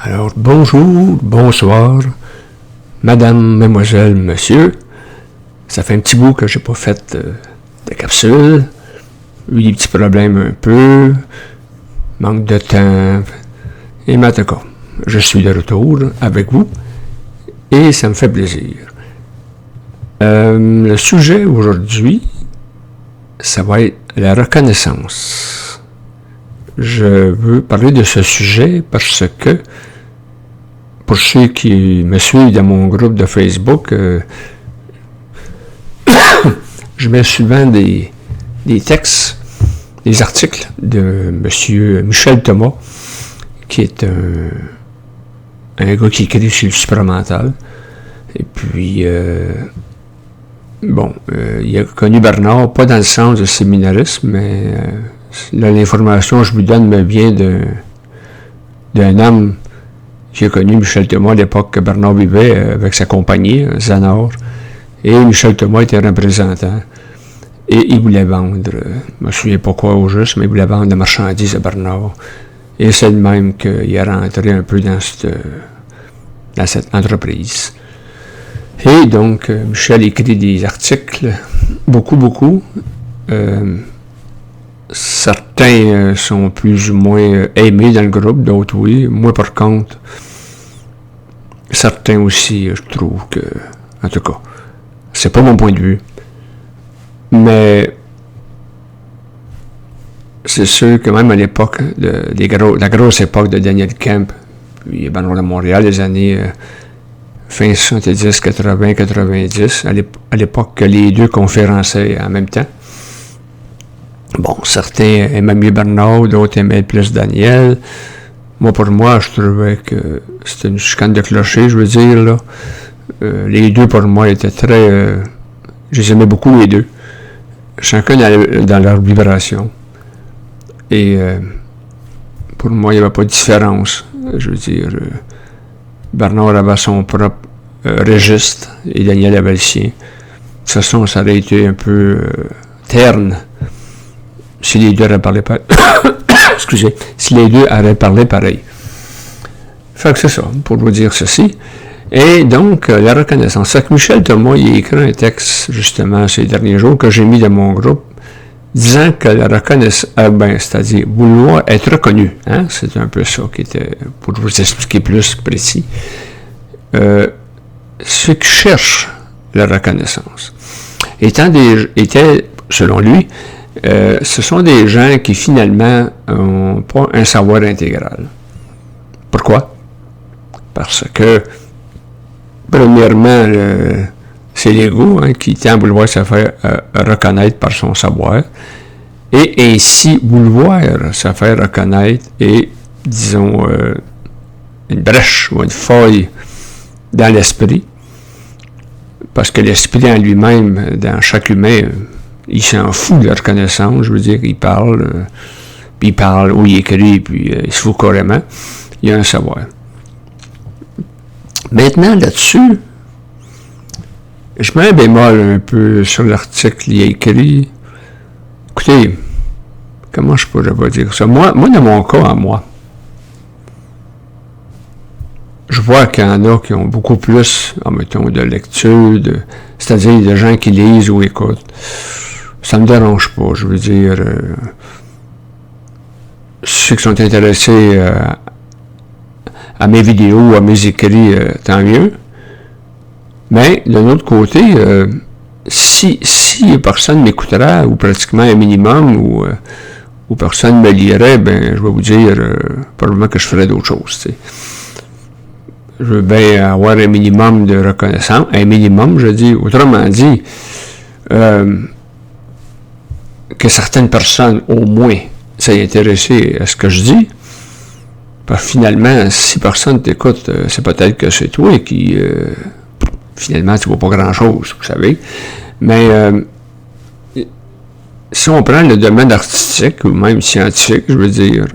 Alors, bonjour, bonsoir, madame, mademoiselle, monsieur. Ça fait un petit bout que j'ai pas fait de capsule. Eu des petits problèmes un peu, manque de temps. Et en tout cas, je suis de retour avec vous et ça me fait plaisir. Le sujet aujourd'hui, ça va être la reconnaissance. Je veux parler de ce sujet parce que, pour ceux qui me suivent dans mon groupe de Facebook, je mets souvent des textes, des articles de M. Michel Thomas, qui est un gars qui écrit sur le supramental. Et puis, il a connu Bernard, pas dans le sens de séminarisme, mais l'information que je vous donne me vient d'un homme qui a connu Michel Thomas à l'époque que Bernard vivait avec sa compagnie, Zanor. Et Michel Thomas était représentant. Et il voulait vendre, je ne me souviens pas quoi au juste, mais il voulait vendre des marchandises à Bernard. Et c'est de même qu'il est rentré un peu dans cette entreprise. Et donc, Michel écrit des articles, beaucoup. Certains sont plus ou moins aimés dans le groupe, d'autres oui. Moi, par contre, certains aussi, je trouve que, en tout cas, c'est pas mon point de vue. Mais c'est sûr que même à l'époque, la grosse époque de Daniel Kemp, puis Bernard de Montréal, les années fin 70, 80, 90, à l'époque que les deux conférençaient en même temps. Bon, certains aimaient mieux Bernard, d'autres aimaient plus Daniel. Moi, pour moi, je trouvais que c'était une chicane de clocher, je veux dire, là. Les deux, pour moi, étaient très... je les aimais beaucoup, les deux. Chacun dans leur vibration. Et pour moi, il n'y avait pas de différence. Je veux dire, Bernard avait son propre registre et Daniel avait le sien. De toute façon, ça aurait été un peu terne si les deux auraient parlé pareil. Excusez, si les deux auraient parlé pareil. Fait que c'est ça, pour vous dire ceci. Et donc, la reconnaissance. C'est que Michel Thomas, il a écrit un texte, justement, ces derniers jours, que j'ai mis dans mon groupe, disant que la reconnaissance, c'est-à-dire vouloir être reconnu, hein, c'est un peu ça qui était, pour vous expliquer plus précis, ceux qui cherchent la reconnaissance étaient, selon lui, ce sont des gens qui finalement n'ont pas un savoir intégral. Pourquoi? Parce que, premièrement, c'est l'ego qui tend à vouloir se faire reconnaître par son savoir et ainsi vouloir se faire reconnaître et, disons, une brèche ou une faille dans l'esprit, parce que l'esprit en lui-même, dans chaque humain, il s'en fout de la reconnaissance, je veux dire, il parle, ou il écrit, puis il se fout carrément, il y a un savoir. Maintenant, là-dessus, je mets un bémol un peu sur l'article qu'il a écrit. Écoutez, comment je pourrais pas dire ça? Moi, dans mon cas, à moi, je vois qu'il y en a qui ont beaucoup plus, mettons, de lecture, c'est-à-dire des gens qui lisent ou écoutent. Ça me dérange pas, je veux dire. Ceux qui sont intéressés à mes vidéos, à mes écrits, tant mieux. Mais, d'un autre côté, si personne m'écouterait, ou pratiquement un minimum, ou personne me lirait, je vais vous dire, probablement que je ferais d'autres choses, tu sais. Je veux bien avoir un minimum de reconnaissance. Un minimum, je dis, autrement dit, que certaines personnes, au moins, s'aient intéressées à ce que je dis. Parce que finalement, si personne t'écoute, c'est peut-être que c'est toi qui... finalement, tu ne vois pas grand-chose, vous savez. Mais si on prend le domaine artistique, ou même scientifique, je veux dire,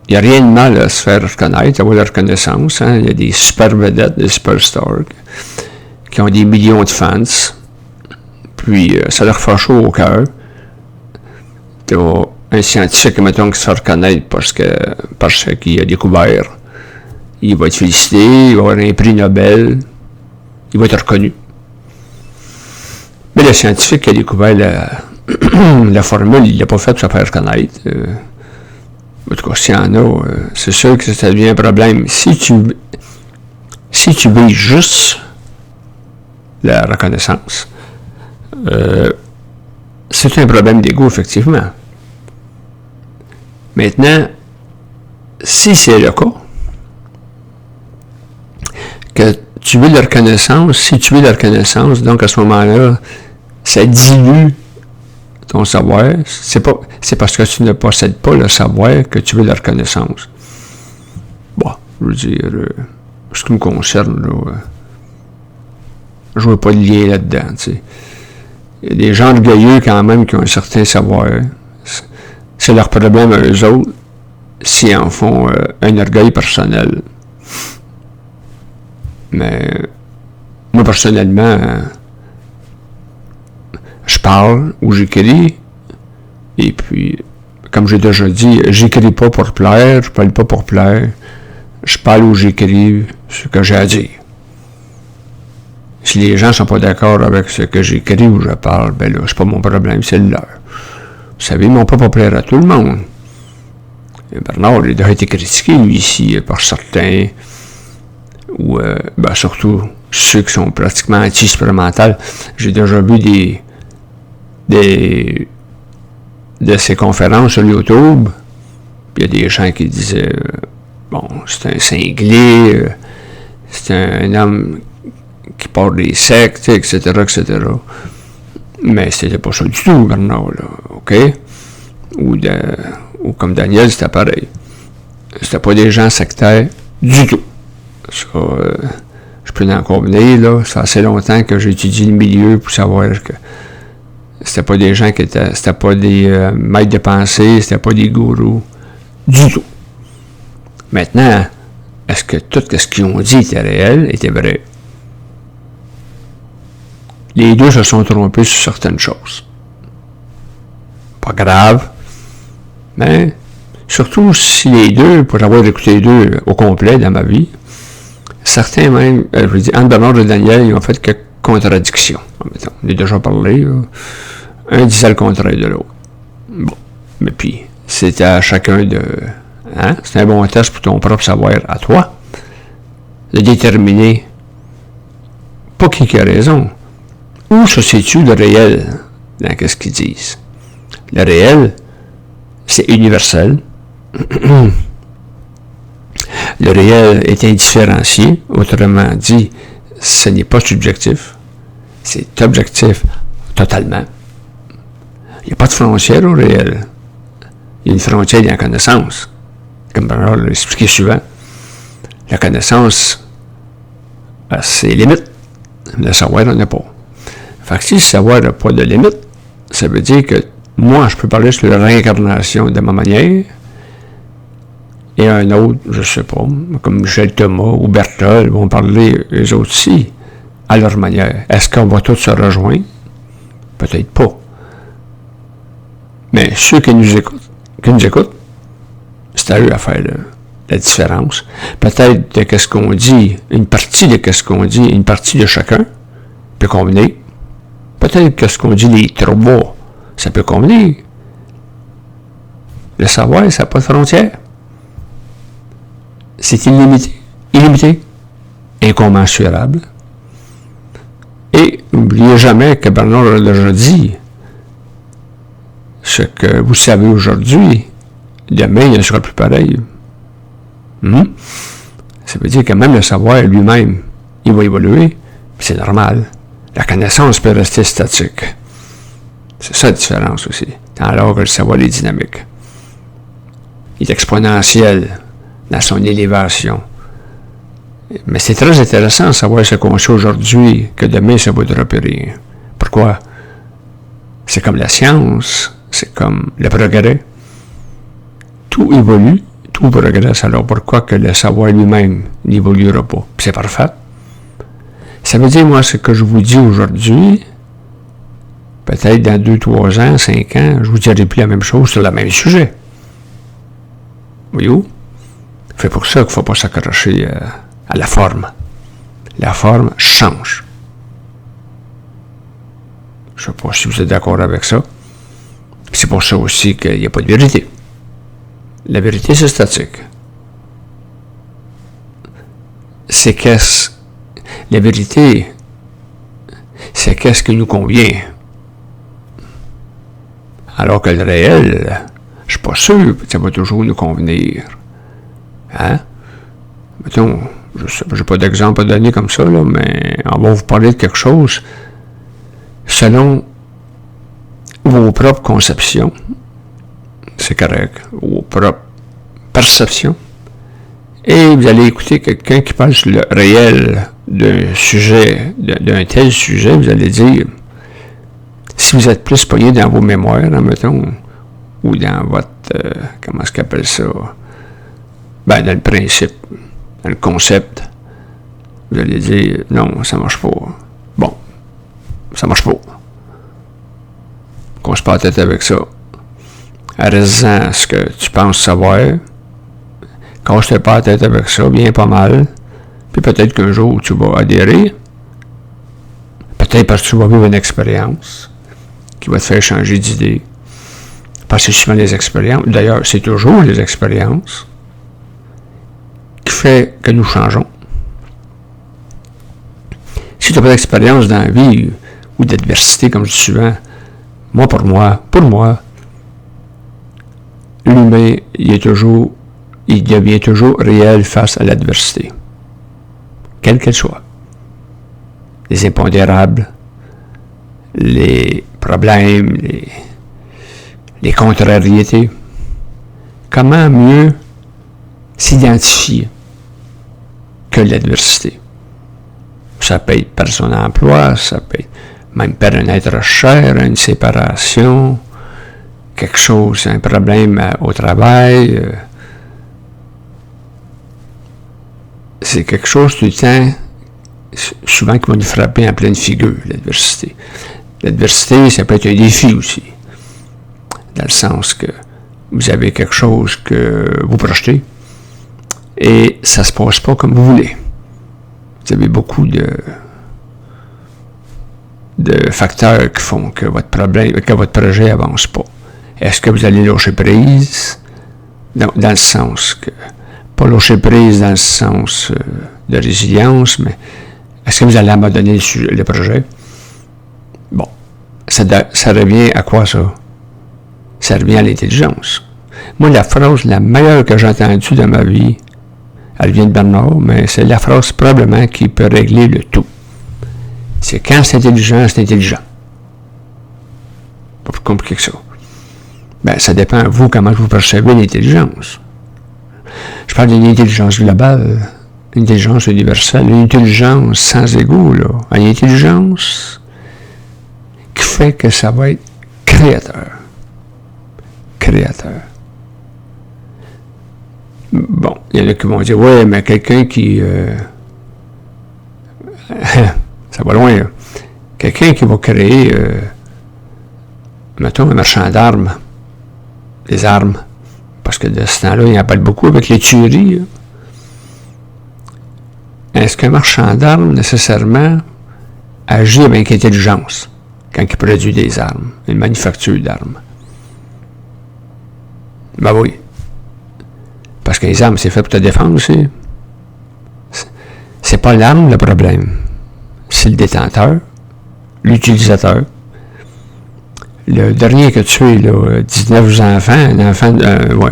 il n'y a rien de mal à se faire reconnaître, avoir la reconnaissance. Hein. Il y a des super vedettes, des superstars, qui ont des millions de fans. Puis, ça leur fait chaud au cœur. Un scientifique, mettons, qui se fait reconnaître parce qu'il a découvert il va être félicité, il va avoir un prix Nobel, il va être reconnu. Mais le scientifique qui a découvert la formule, il ne l'a pas fait pour se faire reconnaître. En tout cas, s'il y en a, c'est sûr que ça devient un problème. Si tu veux juste la reconnaissance, c'est un problème d'ego, effectivement. Maintenant, si c'est le cas, que tu veux de la reconnaissance, si tu veux de la reconnaissance, donc à ce moment-là, ça dilue ton savoir. C'est parce que tu ne possèdes pas le savoir que tu veux de la reconnaissance. Bon, je veux dire, ce qui me concerne, là, je ne vois pas de lien là-dedans, tu sais. Il y a des gens orgueilleux quand même qui ont un certain savoir. C'est leur problème à eux autres s'ils en font un orgueil personnel. Mais moi, personnellement, je parle ou j'écris, et puis, comme j'ai déjà dit, j'écris pas pour plaire, je parle pas pour plaire, je parle ou j'écris ce que j'ai à dire. Si les gens ne sont pas d'accord avec ce que j'écris ou je parle, ben là, c'est pas mon problème, c'est le leur. Vous savez, ils m'ont pas plaire à tout le monde. Et Bernard, il a été critiqué, lui, ici, par certains, ou surtout ceux qui sont pratiquement anti-expérimentaux. J'ai déjà vu de ces conférences sur YouTube, il y a des gens qui disaient, bon, c'est un cinglé, c'est un homme qui part des sectes, etc., etc. Mais c'était pas ça du tout, Bernard, là, OK? Ou comme Daniel, c'était pareil. C'était pas des gens sectaires du tout. Ça, je peux en convenir, là. Ça fait assez longtemps que j'ai étudié le milieu pour savoir que c'était pas des gens c'était pas des maîtres de pensée, c'était pas des gourous. Du tout. Maintenant, est-ce que tout ce qu'ils ont dit était réel, était vrai? Les deux se sont trompés sur certaines choses. Pas grave. Mais, surtout si les deux, pour avoir écouté les deux au complet dans ma vie, certains même, je veux dire, entre Bernard et Daniel, ils ont fait quelques contradictions. On a déjà parlé, là. Un disait le contraire de l'autre. Bon. Mais puis, c'était à chacun de... Hein? C'est un bon test pour ton propre savoir à toi, de déterminer, pas qui a raison, où se situe le réel dans ce qu'ils disent. Le réel, c'est universel. Le réel est indifférencié, autrement dit, ce n'est pas subjectif, c'est objectif totalement. Il n'y a pas de frontière au réel. Il y a une frontière dans la connaissance. Comme Bernard l'a expliqué souvent, la connaissance a ses limites. Le savoir n'en a pas. Fait que si le savoir n'a pas de limite, ça veut dire que moi, je peux parler sur la réincarnation de ma manière, et un autre, je ne sais pas, comme Michel Thomas ou Berthold, vont parler eux autres aussi, à leur manière. Est-ce qu'on va tous se rejoindre? Peut-être pas. Mais ceux qui nous écoutent, c'est à eux à faire la différence. Peut-être de ce qu'on dit, une partie de ce qu'on dit, une partie de chacun peut convenir. Peut-être que ce qu'on dit les trois, ça peut convenir. Le savoir, ça n'a pas de frontières. C'est illimité, incommensurable. Et n'oubliez jamais que Bernard a déjà dit, ce que vous savez aujourd'hui, demain, il ne sera plus pareil. Ça veut dire que même le savoir lui-même, il va évoluer, c'est normal. La connaissance peut rester statique. C'est ça la différence aussi, alors que le savoir est dynamique. Il est exponentiel dans son élévation. Mais c'est très intéressant de savoir ce qu'on sait aujourd'hui, que demain, ça ne vaudra plus rien. Pourquoi? C'est comme la science, c'est comme le progrès. Tout évolue, tout progresse. Alors pourquoi que le savoir lui-même n'évoluera pas? Puis c'est parfait. Ça veut dire, moi, ce que je vous dis aujourd'hui, peut-être dans 2, 3 ans, 5 ans, je vous dirai plus la même chose sur le même sujet. Voyez-vous? C'est pour ça qu'il ne faut pas s'accrocher à la forme. La forme change. Je ne sais pas si vous êtes d'accord avec ça. C'est pour ça aussi qu'il n'y a pas de vérité. La vérité, c'est statique. La vérité, c'est qu'est-ce qui nous convient. Alors que le réel, je ne suis pas sûr que ça va toujours nous convenir. Hein? Mettons, je n'ai pas d'exemple à donner comme ça, là, mais on va vous parler de quelque chose selon vos propres conceptions. C'est correct. Vos propres perceptions. Et vous allez écouter quelqu'un qui parle sur le réel d'un sujet, d'un tel sujet, vous allez dire, si vous êtes plus pogné dans vos mémoires, mettons, ou dans votre, comment est-ce qu'on appelle ça, ben, dans le principe, dans le concept, vous allez dire, non, ça marche pas. Bon, ça marche pas. Qu'on se passe la tête avec ça. Reste-en ce que tu penses savoir. Cache-toi pas la tête avec ça, bien pas mal. Puis peut-être qu'un jour, tu vas adhérer. Peut-être parce que tu vas vivre une expérience qui va te faire changer d'idée. Parce que c'est souvent les expériences, d'ailleurs, c'est toujours les expériences qui fait que nous changeons. Si tu n'as pas d'expérience dans la vie ou d'adversité, comme je dis souvent, pour moi, l'humain, il devient toujours réel face à l'adversité. Quelle qu'elle soit. Les impondérables, les problèmes, les contrariétés. Comment mieux s'identifier que l'adversité? Ça peut être par son emploi, ça peut être même par un être cher, une séparation, quelque chose, un problème au travail. C'est quelque chose tout le temps, souvent qui va nous frapper en pleine figure, l'adversité. L'adversité, ça peut être un défi aussi, dans le sens que vous avez quelque chose que vous projetez et ça ne se passe pas comme vous voulez. Vous avez beaucoup de facteurs qui font que votre projet n'avance pas. Est-ce que vous allez lâcher prise? Dans le sens que, pas lâcher prise dans le sens de résilience, mais est-ce que vous allez abandonner le projet? Bon, ça revient à quoi ça? Ça revient à l'intelligence. Moi, la phrase la meilleure que j'ai entendue dans ma vie, elle vient de Bernard, mais c'est la phrase probablement qui peut régler le tout. C'est quand c'est intelligent, c'est intelligent. Pas plus compliqué que ça. Ben, ça dépend de vous, comment vous percevez l'intelligence. Je parle d'une intelligence globale, une intelligence universelle, une intelligence sans ego, là. Une intelligence qui fait que ça va être créateur. Créateur. Bon, il y en a qui vont dire, ouais, mais quelqu'un qui... ça va loin, là. Quelqu'un qui va créer, mettons, un marchand d'armes, des armes, parce que de ce temps-là, il en parle beaucoup avec les tueries. Là. Est-ce qu'un marchand d'armes, nécessairement, agit avec intelligence quand il produit des armes, une manufacture d'armes? Ben oui. Parce que les armes, c'est fait pour te défendre aussi. C'est pas l'arme le problème. C'est le détenteur, l'utilisateur. Le dernier qui a tué, là, 19 enfants,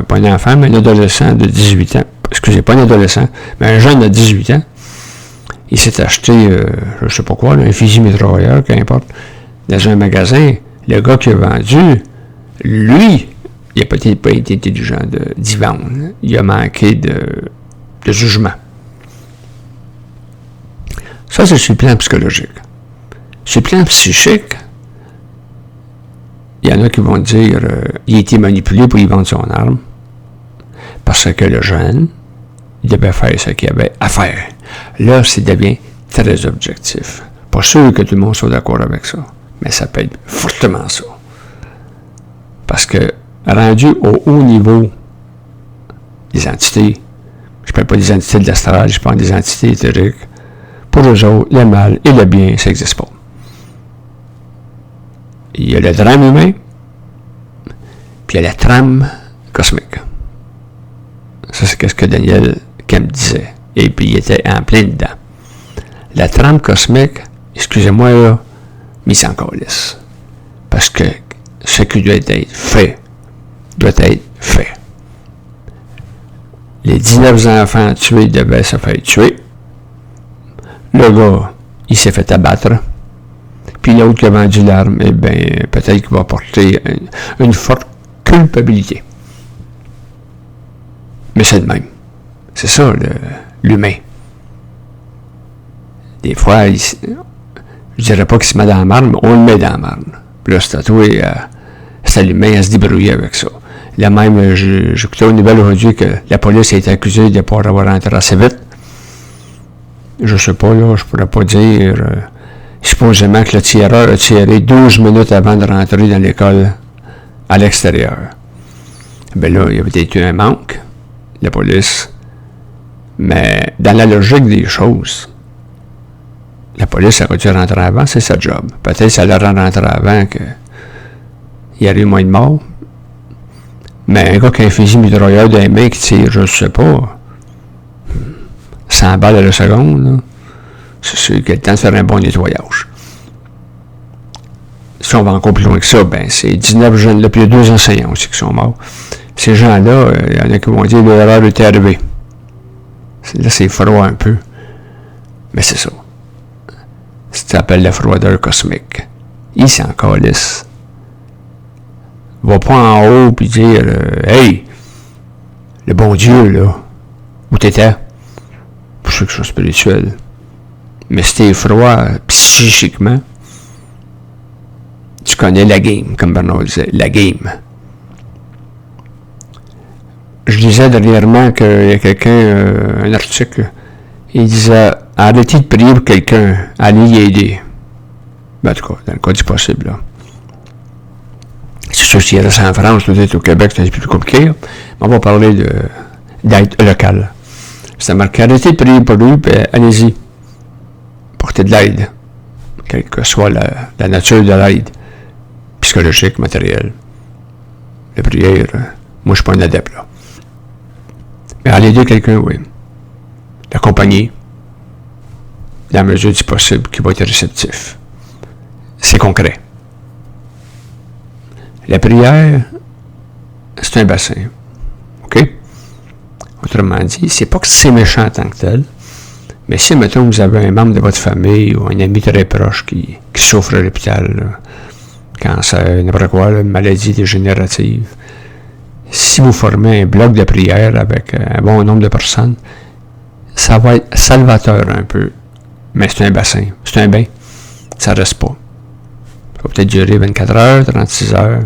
pas un enfant, mais un adolescent de 18 ans. Excusez, pas un adolescent, mais un jeune de 18 ans. Il s'est acheté, je ne sais pas quoi, là, un fusil mitrailleur, qu'importe, dans un magasin. Le gars qui a vendu, lui, il n'a peut-être pas été intelligent d'y vendre. Il a manqué de jugement. Ça, c'est sur le plan psychologique. Sur le plan psychique, il y en a qui vont dire il a été manipulé pour y vendre son arme parce que le jeune, il devait faire ce qu'il avait à faire. Là, ça devient très objectif. Pas sûr que tout le monde soit d'accord avec ça, mais ça peut être fortement ça. Parce que rendu au haut niveau des entités, Je ne parle pas des entités de l'astral, je parle des entités éthériques. Pour eux autres, le mal et le bien, ça n'existe pas. Il y a le drame humain, puis il y a la trame cosmique. Ça, c'est ce que Daniel Kemp disait. Et puis, il était en plein dedans. La trame cosmique, excusez-moi, là, mise en calice. Parce que ce qui doit être fait, doit être fait. Les 19 enfants tués devaient se faire tuer. Le gars, il s'est fait abattre. Puis l'autre qui a vendu l'arme, eh bien, peut-être qu'il va porter une forte culpabilité. Mais c'est le même. C'est ça, l'humain. Des fois, je dirais pas qu'il se met dans la marne, mais on le met dans la marne. Puis là, c'est l'humain à se débrouiller avec ça. Là même, j'écoutais aux nouvelles aujourd'hui que la police a été accusée de ne pas avoir rentré assez vite. Je sais pas, là, je pourrais pas dire. Supposément que le tireur a tiré 12 minutes avant de rentrer dans l'école à l'extérieur. Ben là, il y avait peut-être eu un manque, la police. Mais dans la logique des choses, la police aurait dû rentrer avant, c'est sa job. Peut-être ça leur rentrer avant qu'il y aurait eu moins de morts. Mais un gars qui a un fusil mitrailleur dans les mains qui tire, je ne sais pas, 100 balles à la seconde, là, c'est sûr qu'il y a le temps de faire un bon nettoyage. Si on va encore plus loin que ça, ben c'est 19 jeunes, là, puis il y a 2 enseignants aussi qui sont morts. Ces gens-là, il y en a qui vont dire que l'erreur était arrivée. Là, c'est froid un peu. Mais c'est ça. Ça s'appelle la froideur cosmique. Il s'en calisse. Va pas en haut puis dire hey, le bon Dieu, là, où t'étais? Pour ceux qui sont spirituels. Mais si t'es froid psychiquement, tu connais la game, comme Bernard disait, la game. Je disais dernièrement qu'il y a quelqu'un, un article, il disait arrêtez de prier pour quelqu'un, allez y aider. Ben, en tout cas, dans le cas du possible, là. C'est sûr, s'il y a ça en France, peut-être au Québec, c'est un peu plus compliqué. Mais on va parler d'aide locale. C'est marqué arrêtez de prier pour lui, puis allez-y. Portez de l'aide. Quelle que soit la nature de l'aide. Psychologique, matérielle. La prière, moi je suis pas un adepte, là. Mais aller aider quelqu'un, oui. L'accompagner. Dans la mesure du possible, qui va être réceptif. C'est concret. La prière, c'est un bassin. OK? Autrement dit, c'est pas que c'est méchant en tant que tel, mais si, mettons, vous avez un membre de votre famille ou un ami très proche qui souffre à l'hôpital, cancer, n'importe quoi, là, maladie dégénérative, si vous formez un bloc de prière avec un bon nombre de personnes, ça va être salvateur un peu, mais c'est un bassin, c'est un bain, ça reste pas. Ça va peut-être durer 24 heures, 36 heures,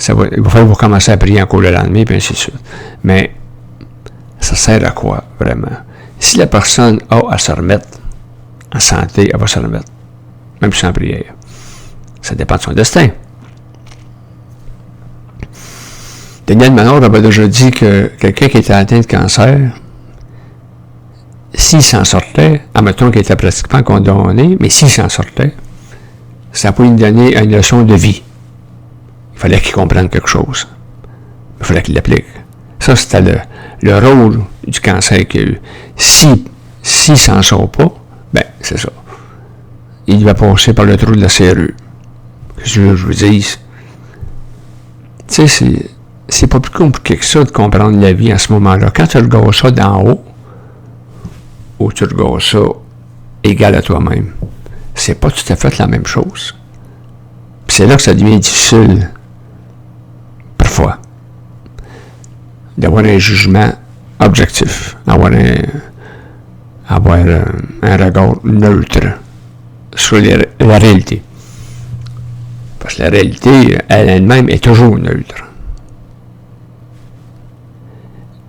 il va falloir vous commencer à prier encore le lendemain, puis ainsi de suite. Mais ça sert à quoi, vraiment? Si la personne a à se remettre en santé, elle va se remettre, même sans prière. Ça dépend de son destin. Daniel Manor avait déjà dit que quelqu'un qui était atteint de cancer, s'il s'en sortait, admettons qu'il était pratiquement condamné, mais s'il s'en sortait, ça pouvait lui donner une leçon de vie. Il fallait qu'il comprenne quelque chose. Il fallait qu'il l'applique. Ça, c'était le rôle du cancer qu'il y a eu. S'il s'en sort pas, ben, c'est ça. Il va passer par le trou de la serrure. Qu'est-ce que je vous dis? Tu sais, c'est pas plus compliqué que ça de comprendre la vie à ce moment-là. Quand tu regardes ça d'en haut, ou tu regardes ça égal à toi-même, c'est pas tout à fait la même chose. Puis c'est là que ça devient difficile, parfois, d'avoir un jugement objectif, avoir un regard neutre sur la réalité. Parce que la réalité, elle-même, est toujours neutre.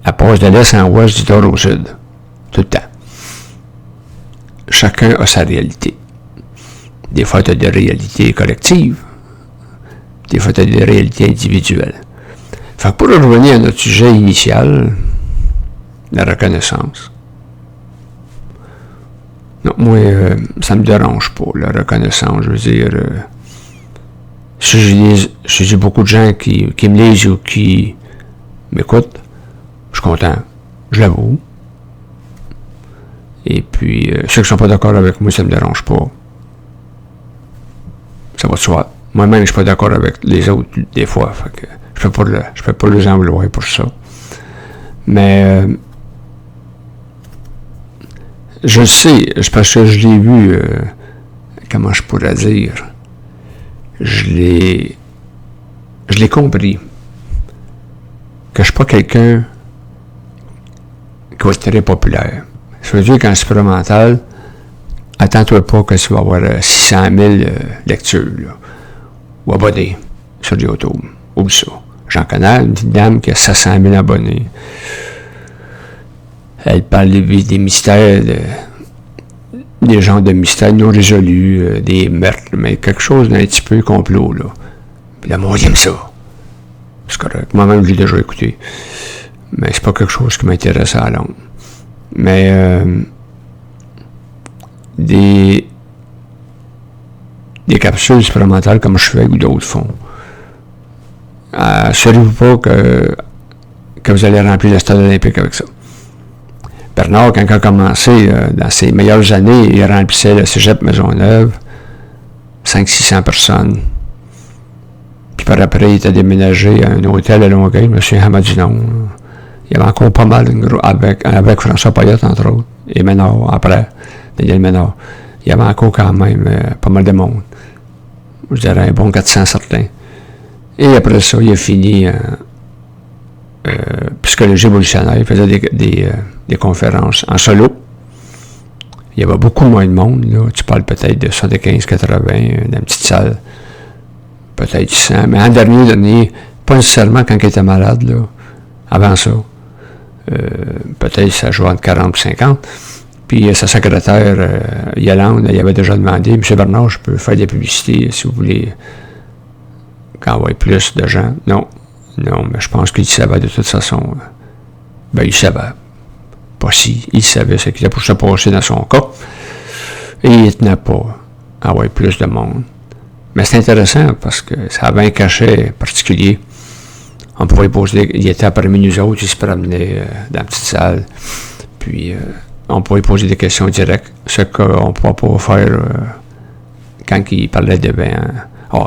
Elle passe de l'est en ouest, du nord au sud, tout le temps. Chacun a sa réalité. Des fois, tu as des réalités collectives. Des fois, tu as des réalités individuelles. Fait que pour revenir à notre sujet initial, la reconnaissance. Non, moi, ça me dérange pas, la reconnaissance. Je veux dire, si j'ai beaucoup de gens qui me lisent ou qui m'écoutent, je suis content. Je l'avoue. Et puis, ceux qui ne sont pas d'accord avec moi, ça me dérange pas. Ça va de soi. Moi-même, je suis pas d'accord avec les autres, des fois. Fait que je peux pas les en vouloir pour ça. Mais, je le sais, c'est parce que je l'ai vu, comment je pourrais dire, je l'ai compris, que je suis pas quelqu'un qui va être très populaire. Ça veut dire qu'en supplémental, attends-toi pas que tu vas avoir 600 000 lectures, là, ou abonnés sur YouTube. Oublie ça. J'en connais une petite dame qui a 700 000 abonnés. Elle parle des mystères, des genres de mystères non résolus, des meurtres, mais quelque chose d'un petit peu complot, là. Puis le monde aime ça. C'est correct. Moi-même, je l'ai déjà écouté. Mais c'est pas quelque chose qui m'intéresse à la longue. Mais des capsules supplémentaires comme je fais ou d'autres font. Assurez-vous pas que vous allez remplir le stade olympique avec ça. Bernard, quand il a commencé, dans ses meilleures années, il remplissait le cégep Maisonneuve, 500-600 personnes. Puis par après, il était déménagé à un hôtel à Longueuil, M. Hamadinon. Il y avait encore pas mal, avec François Payette, entre autres, et Ménard, après, Daniel Ménard. Il y avait encore quand même pas mal de monde. Je dirais un bon 400 certains. Et après ça, il a fini psychologie évolutionnaire. Il faisait des conférences en solo. Il y avait beaucoup moins de monde, là. Tu parles peut-être de 75-80, d'une petite salle. Peut-être 100. Mais en dernier, pas nécessairement quand il était malade, là. Avant ça. Peut-être ça jouait entre 40 et 50. Puis sa secrétaire, Yolande, il avait déjà demandé, M. Bernard, je peux faire des publicités si vous voulez qu'on envoie plus de gens. Non, mais je pense qu'il savait de toute façon. Ben, il savait. Pas si, il savait ce qu'il était pour se passer dans son cas. Et il ne tenait pas à envoyer plus de monde. Mais c'est intéressant parce que ça avait un cachet particulier. On pouvait poser, il était après nous autres, il se promenait dans la petite salle. Puis, on pouvait poser des questions directes. Ce qu'on ne pourrait pas faire quand il parlait de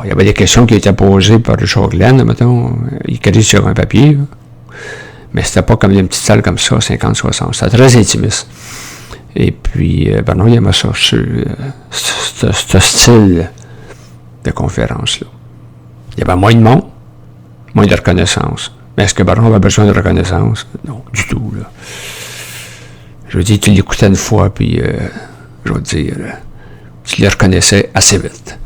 il y avait des questions qui étaient posées par Richard Glenn, mettons. Il écrit sur un papier. Là. Mais c'était pas comme une petite salle comme ça, 50-60. C'était très intimiste. Et puis, Bernard, il aimait ça, ce style de conférence-là. Il y avait moins de monde, moins de reconnaissance. Mais est-ce que Bernard avait besoin de reconnaissance? Non, du tout, là. Je veux dire, tu l'écoutais une fois, puis, je veux dire, tu le reconnaissais assez vite.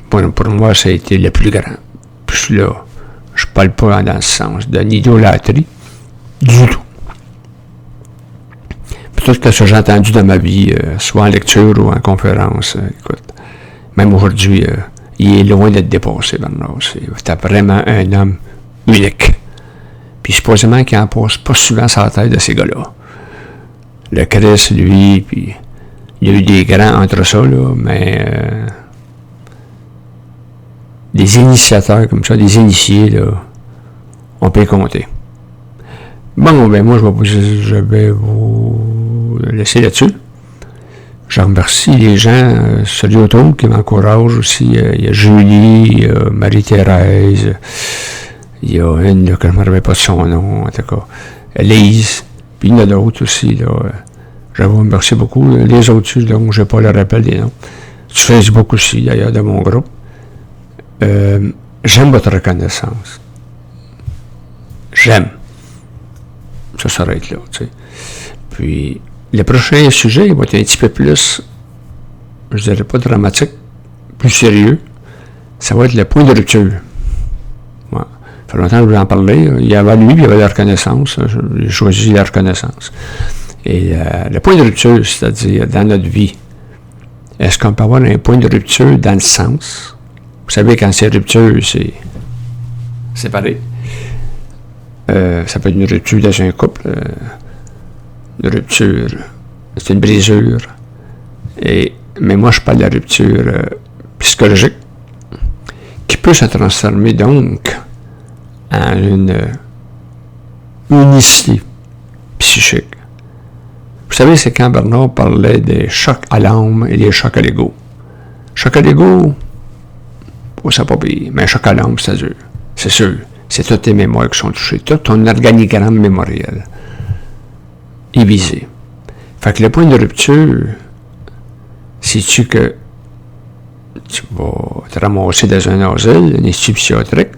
Pour moi, ça a été le plus grand. Puis là, je parle pas dans ce sens de l'idolâtrie, du tout. Puis tout ce que j'ai entendu dans ma vie, soit en lecture ou en conférence, écoute, même aujourd'hui, il est loin d'être dépassé, Bernard. C'était vraiment un homme unique. Puis supposément qu'il en passe pas souvent sur la tête de ces gars-là. Le Christ, lui, puis il y a eu des grands entre ça, là, mais des initiateurs comme ça, des initiés, là, on peut y compter. Bon, ben moi, je vais vous laisser là-dessus. Je remercie les gens sur YouTube qui m'encouragent aussi. Il y a Julie, il y a Marie-Thérèse, il y a une là, que je ne me rappelle pas de son nom, en tout cas, Lise, puis il y en a d'autres aussi. Là. Je vous remercie beaucoup. Les autres, donc, je n'ai pas le rappel des noms. Sur Facebook aussi, d'ailleurs, de mon groupe. J'aime votre reconnaissance. J'aime. Ça s'arrête là, tu sais. Puis, le prochain sujet, il va être un petit peu plus, je dirais pas dramatique, plus sérieux. Ça va être le point de rupture. Ouais. Ça fait longtemps que je vous en parlais. Il y avait lui, puis il y avait la reconnaissance. J'ai choisi la reconnaissance. Et le point de rupture, c'est-à-dire dans notre vie, est-ce qu'on peut avoir un point de rupture dans le sens? Vous savez, quand c'est rupture, c'est séparé. Ça peut être une rupture dans un couple. une rupture, c'est une brisure. Mais moi, je parle de la rupture psychologique qui peut se transformer donc en une unicité psychique. Vous savez, c'est quand Bernard parlait des chocs à l'âme et des chocs à l'ego. Choc à l'ego, c'est pas pire, mais un choc à l'âme, c'est dur. C'est sûr. C'est toutes tes mémoires qui sont touchées. Tout ton organigramme mémoriel est visé. Fait que le point de rupture, c'est-tu que tu vas te ramasser dans un asile, un institut psychiatrique,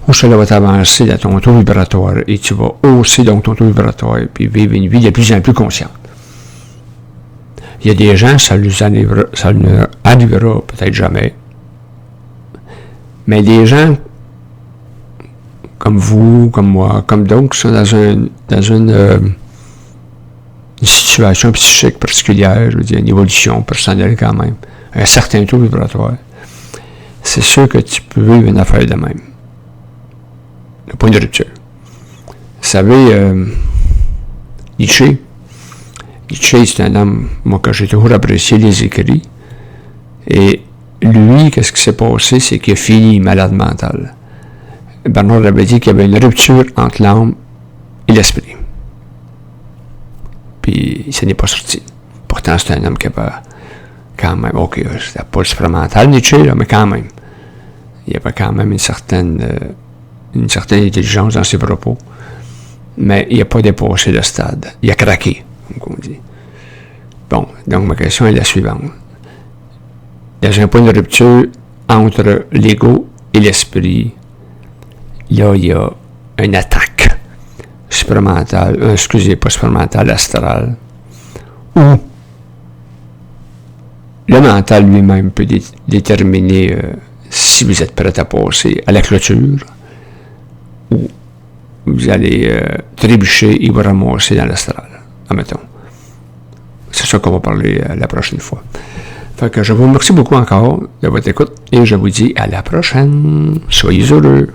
ou cela va t'avancer dans ton taux vibratoire et tu vas hausser donc ton taux vibratoire puis vivre une vie de plus en plus consciente. Il y a des gens, ça ne arrivera peut-être jamais, mais des gens comme vous, comme moi, comme d'autres qui sont dans une situation psychique particulière, je veux dire, une évolution personnelle quand même, un certain taux vibratoire, c'est sûr que tu peux vivre une affaire de même. Le point de rupture. Vous savez, Nietzsche, c'est un homme, moi, que j'ai toujours apprécié les écrits, et lui, qu'est-ce qui s'est passé, c'est qu'il a fini malade mental. Bernard avait dit qu'il y avait une rupture entre l'âme et l'esprit. Puis, il s'en est pas sorti. Pourtant, c'est un homme qui avait quand même, ok, c'était pas le supramental, Nietzsche, là, mais quand même. Il y avait quand même une certaine intelligence dans ses propos. Mais il n'a pas dépassé le stade. Il a craqué, comme on dit. Bon, donc ma question est la suivante. Dans un point de rupture entre l'ego et l'esprit, là, il y a une attaque supramentale, pas supramentale, astrale, où le mental lui-même peut déterminer si vous êtes prêt à passer à la clôture, ou vous allez trébucher et vous ramasser dans l'astral, admettons. C'est ça qu'on va parler la prochaine fois. Fait que je vous remercie beaucoup encore de votre écoute et je vous dis à la prochaine. Soyez heureux.